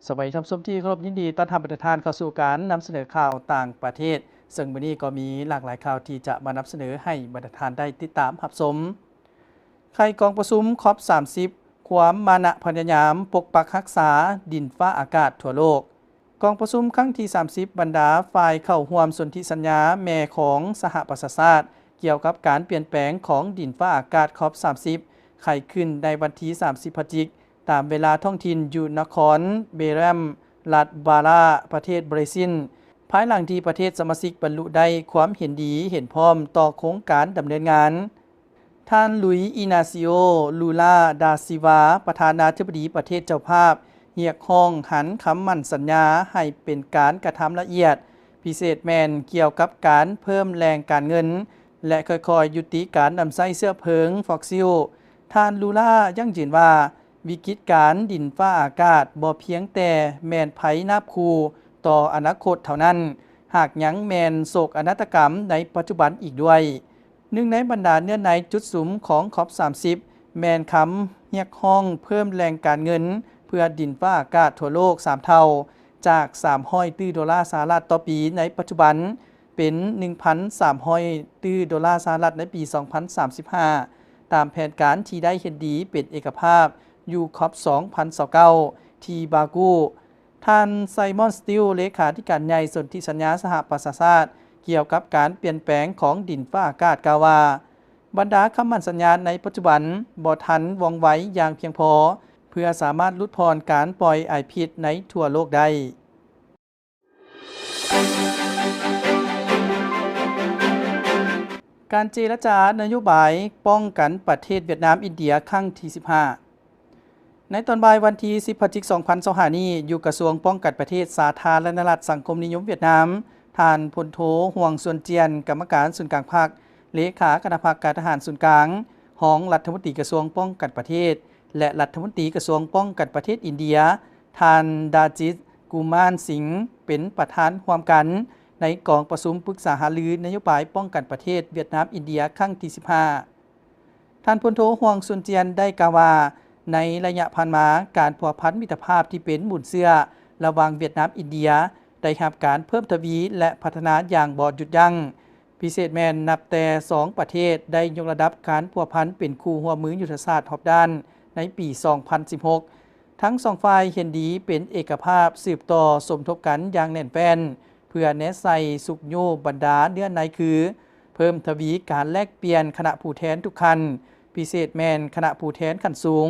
สวัสดีท่านผู้ชมที่เคารพยินดีต้อนรับทุกท่านเข้าสู่การนำเสนอข่าวต่างประเทศซึ่งวันนี้ก็มีหลากหลายข่าวที่จะมานำเสนอให้บรรดาท่านได้ติดตามรับชมใครกองประชุมคอป30ความมานะพยายามปกปักรักษาดินฟ้าอากาศทั่วโลกกองประชุมครั้งที่30บรรดาฝ่ายเข้าร่วมสนธิสัญญาแม่ของสหประชาชาติเกี่ยวกับการเปลี่ยนแปลงของดินฟ้าอากาศคอป30ไขขึ้นในวันที่30พฤศจิกายนตามเวลาท้องถิ่นอยู่นครเบรัมรัฐบาราประเทศบราซิลภายหลังที่ประเทศสมาชิกบรรลุได้ความเห็นดีเห็นพร้อมต่อโครงการดำเนินงานท่านลุยอินาซิโอลูลาดาซิวาประธานาธิบดีประเทศเจ้าภาพเรียกร้องหันคำมั่นสัญญาให้เป็นการกระทำละเอียดพิเศษแมนเกี่ยวกับการเพิ่มแรงการเงินและค่อยๆยุติการนำใช้เสื้อเพลิงฟอกซิลท่านลูลายังยืนว่าวิกฤตการดินฟ้าอากาศบ่เพียงแต่แมนไผนาบคูต่ออนาคตเท่านั้นหากยังแมนโศกอนาตกรรมในปัจจุบันอีกด้วยหนึ่งในบรรดาเนื้อในจุดสุมของคอป30แมนคำเรียกร้องเพิ่มแรงการเงินเพื่อดินฟ้าอากาศทั่วโลก3เท่าจาก$300 ตื้อต่อปีในปัจจุบันเป็น 1,300 ตื้อในปี 2035 ตามแผนการที่ได้เห็นดีเป็นเอกภาพยูคอป2029ที่บากูท่านไซมอนสติลเลขาธิการใหญ่สนธิสัญญาสหประชาชาติเกี่ยวกับการเปลี่ยนแปลงของดินฟ้าอากาศกล่าวว่าบรรดาคำมั่นสัญญาในปัจจุบันบ่ทันว่องไวอย่างเพียงพอเพื่อสามารถลดพรการปล่อยไอพิษในทั่วโลกได้การเจรจานโยบายป้องกันประเทศเวียดนามอินเดียครั้งที่15ในตอนบ่ายวันที่10พฤศจิกายน2025นี้อยู่กระทรวงป้องกันประเทศสาธารณรัฐสังคมนิยมเวียดนามท่านพลโทห่วงส่วนเจียนกรรมการศูนย์กลางภาคเลขาคณะภาคการทหารศูนย์กลางรองรัฐมนตรีกระทรวงป้องกันประเทศและรัฐมนตรีกระทรวงป้องกันประเทศอินเดียท่านดาจิตกูมานสิงห์เป็นประธานร่วมกันในกองประชุมปรึกษาหารือนโยบายป้องกันประเทศเวียดนามอินเดียครั้งที่15ท่านพลโทห่วงส่วนเจียนได้กล่าวว่าในระยะผ่านมาการพัวพันมิตรภาพที่เป็นหมุนเสื้อระหว่างเวียดนามอินเดียได้รับการเพิ่มทวีและพัฒนาอย่างบ่หยุดยั้งพิเศษแมนนับแต่2ประเทศได้ยกระดับการพัวพันเป็นคู่ร่วมมือยุทธศาสตร์รอบด้านในปี 2016 ทั้ง2ฝ่ายเห็นดีเป็นเอกภาพสืบต่อสมทบกันอย่างแน่นแฟ้นเพื่อแนะใส่สุขโยบรรดาเนื้อในคือเพิ่มทวีการแลกเปลี่ยนคณะผู้แทนทุกคันพิเศษแมนคณะผู้แทนขั้นสูง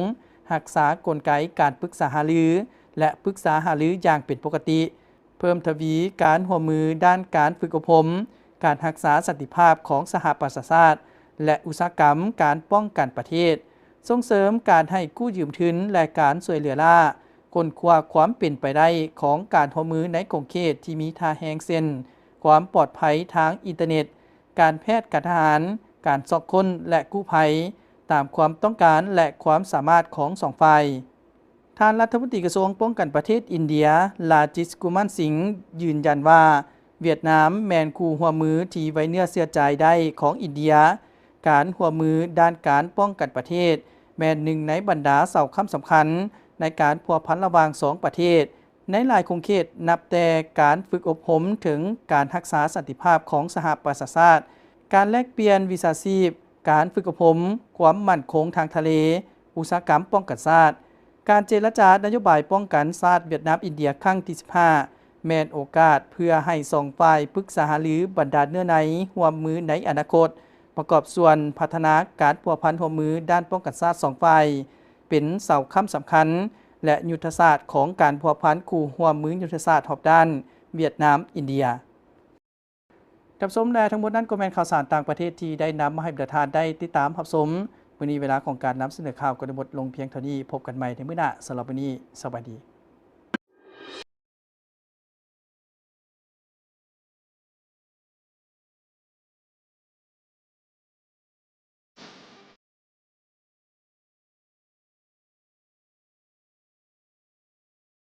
รักษากลไกการปรึกษาหารือและปรึกษาหารืออย่างเป็นปกติเพิ่มทวีการร่วมมือด้านการฝึกอบรมการรักษาสันติภาพของสหประชาชาติและอุตสาหกรรมการป้องกันประเทศส่งเสริมการให้กู้ยืมทุนและการช่วยเหลือล่าค้นคว้าความเป็นไปได้ของการร่วมมือในกลุ่มเขตที่มีท่าแหงเส้นความปลอดภัยทางอินเทอร์เน็ตการแพทย์การทหารการสอบค้นและกู้ภัยตามความต้องการและความสามารถของสองฝ่ายท่านรัฐมนตรีกระทรวงป้องกันประเทศอินเดียลาจิสกุมันสิงห์ยืนยันว่าเวียดนามแมนคู่หัวมือที่ไว้เนื้อเชื่อใจได้ของอินเดียการหัวมือด้านการป้องกันประเทศแมนหนึ่งในบรรดาเสาค้ำสำคัญในการพัวพันระหว่าง2ประเทศในหลายคงเขตนับแต่การฝึกอบรมถึงการรักษาสันติภาพของสหประชาชาติการแลกเปลี่ยนวิชาชีพการฝึกอบรมความมั่นคงทางทะเลอุตสาหกรรมป้องกันชาติการเจรจานโยบายป้องกันชาติเวียดนามอินเดียครั้งที่15แมนโอกาสเพื่อให้2ฝ่ายปรึกษาหารือบรรดาเนื้อในร่วมมือในอนาคตประกอบส่วนพัฒนาการพัวพันร่วมมือด้านป้องกันชาติ2ฝ่ายเป็นเสาค้ำสำคัญและยุทธศาสตร์ของการพัวพันคู่ร่วมมือยุทธศาสตร์รอบด้านเวียดนามอินเดียกับชมและทั้งหมดนั้นก็เป็นข่าวสารต่างประเทศที่ได้นำมาให้ประธานได้ติดตามรับชมวันนี้เวลาของการนำเสนอข่าวก็ได้หมดลงเพียงเท่านี้พบกันใหม่ในมื้อหน้าสำหรับวันนี้สวัสดี